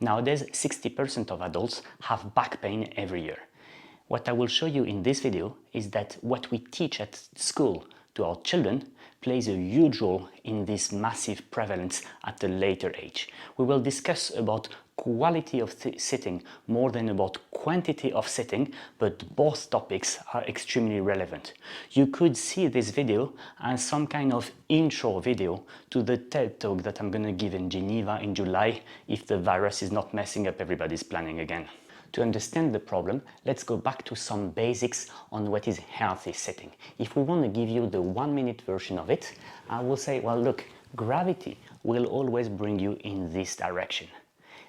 Nowadays, 60% of adults have back pain every year. What I will show you in this video is that what we teach at school to our children plays a huge role in this massive prevalence at a later age. We will discuss about quality of sitting more than about quantity of sitting, but both topics are extremely relevant. You could see this video as some kind of intro video to the TED Talk that I'm gonna give in Geneva in July if the virus is not messing up everybody's planning again. To understand the problem, let's go back to some basics on what is healthy sitting. If we want to give you the 1-minute version of it, I will say, well, look, gravity will always bring you in this direction.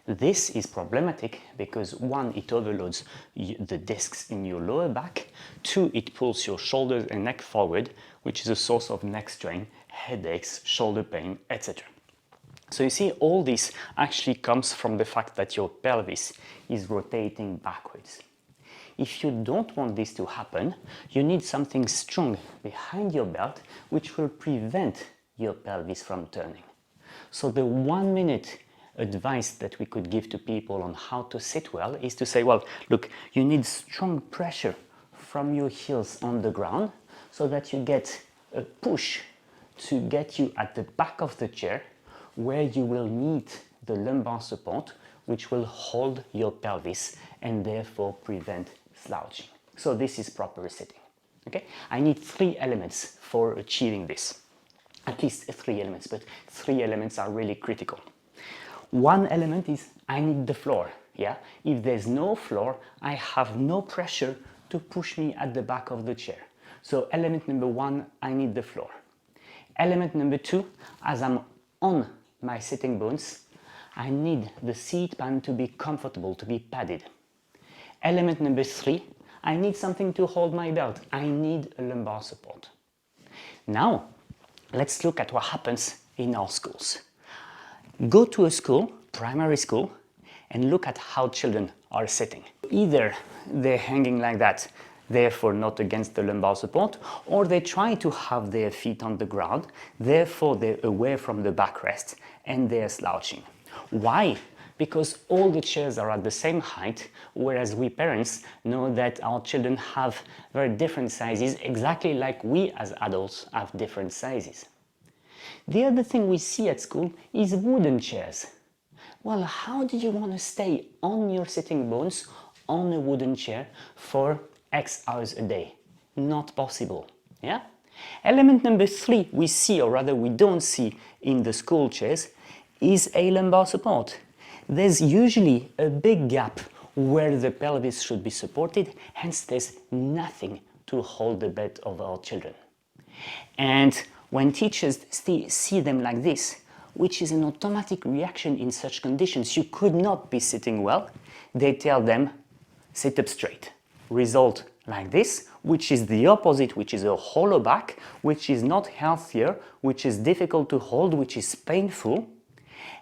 This is problematic because 1, it overloads the discs in your lower back, 2, it pulls your shoulders and neck forward, which is a source of neck strain, headaches, shoulder pain, etc. So you see, all this actually comes from the fact that your pelvis is rotating backwards. If you don't want this to happen, you need something strong behind your belt which will prevent your pelvis from turning. So the 1-minute advice that we could give to people on how to sit well is to say, well, look, you need strong pressure from your heels on the ground so that you get a push to get you at the back of the chair, where you will need the lumbar support, which will hold your pelvis and therefore prevent slouching. So this is proper sitting. Okay? I need 3 elements for achieving this. At least 3 elements, but 3 elements are really critical. 1 element is I need the floor. Yeah? If there's no floor, I have no pressure to push me at the back of the chair. So element number 1, I need the floor. Element number 2, as I'm on my sitting bones, I need the seat pan to be comfortable, to be padded. Element number 3, I need something to hold my belt. I need a lumbar support. Now, let's look at what happens in our schools. Go to a school, primary school, and look at how children are sitting. Either they're hanging like that, therefore not against the lumbar support, or they try to have their feet on the ground, therefore they're away from the backrest and they're slouching. Why? Because all the chairs are at the same height, whereas we parents know that our children have very different sizes, exactly like we as adults have different sizes. The other thing we see at school is wooden chairs. Well, how do you want to stay on your sitting bones on a wooden chair for X hours a day? Not possible. Yeah? Element number 3 we see, or rather we don't see in the school chairs, is a lumbar support. There's usually a big gap where the pelvis should be supported, hence there's nothing to hold the bed of our children. And when teachers see them like this, which is an automatic reaction in such conditions, you could not be sitting well, they tell them, sit up straight. Result like this, which is the opposite, which is a hollow back, which is not healthier, which is difficult to hold, which is painful.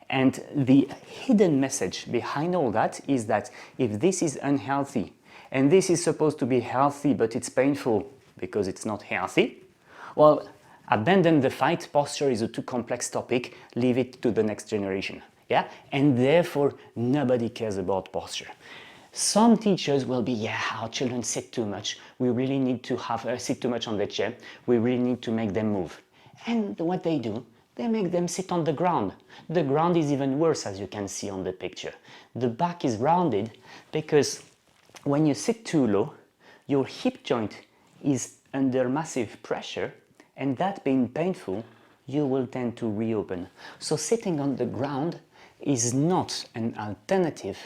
And the hidden message behind all that is that if this is unhealthy, and this is supposed to be healthy but it's painful because it's not healthy, well, abandon the fight. Posture is a too complex topic, leave it to the next generation. Yeah? And therefore nobody cares about posture. Some teachers will be, yeah, our children sit too much, we really need to have sit too much on the chair, we really need to make them move. And what they do, they make them sit on the ground. The ground is even worse, as you can see on the picture. The back is rounded because when you sit too low, your hip joint is under massive pressure, and that being painful, you will tend to reopen. So sitting on the ground is not an alternative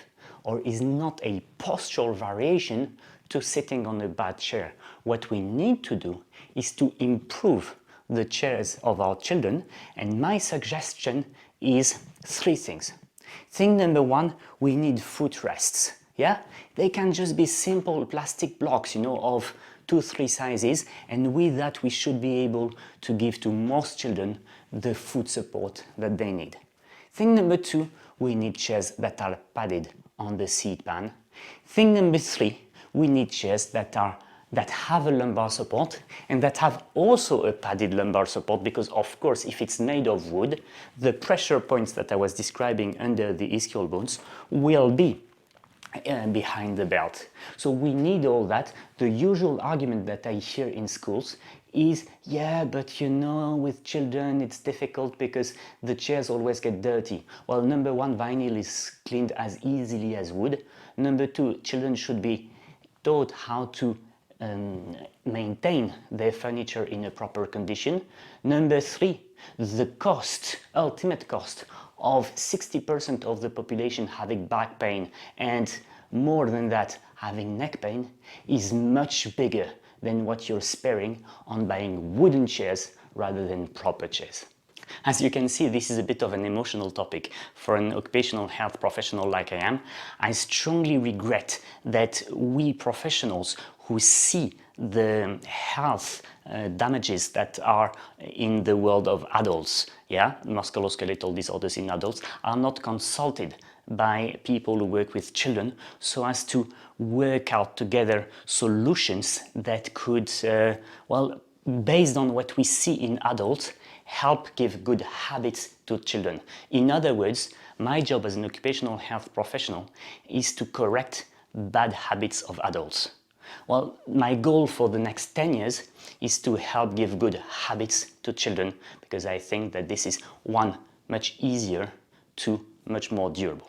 or is not a postural variation to sitting on a bad chair. What we need to do is to improve the chairs of our children, and my suggestion is 3 things. Thing number 1, we need footrests. Yeah? They can just be simple plastic blocks, of 2-3 sizes, and with that we should be able to give to most children the foot support that they need. Thing number 2, we need chairs that are padded on the seat pan. Thing number 3, we need chairs that are that have a lumbar support and that have also a padded lumbar support, because of course if it's made of wood, the pressure points that I was describing under the ischial bones will be behind the belt. So we need all that. The usual argument that I hear in schools is, yeah, but you know, with children it's difficult because the chairs always get dirty. Well, number one, vinyl is cleaned as easily as wood. Number two, children should be taught how to maintain their furniture in a proper condition. Number three, the cost, ultimate cost of 60% of the population having back pain and more than that having neck pain is much bigger than what you're sparing on buying wooden chairs rather than proper chairs. As you can see, this is a bit of an emotional topic for an occupational health professional like I am. I strongly regret that we professionals who see the health damages that are in the world of adults, musculoskeletal disorders in adults, are not consulted by people who work with children so as to work out together solutions that could, based on what we see in adults, help give good habits to children. In other words, my job as an occupational health professional is to correct bad habits of adults. Well, my goal for the next 10 years is to help give good habits to children, because I think that this is one, much easier, two, much more durable.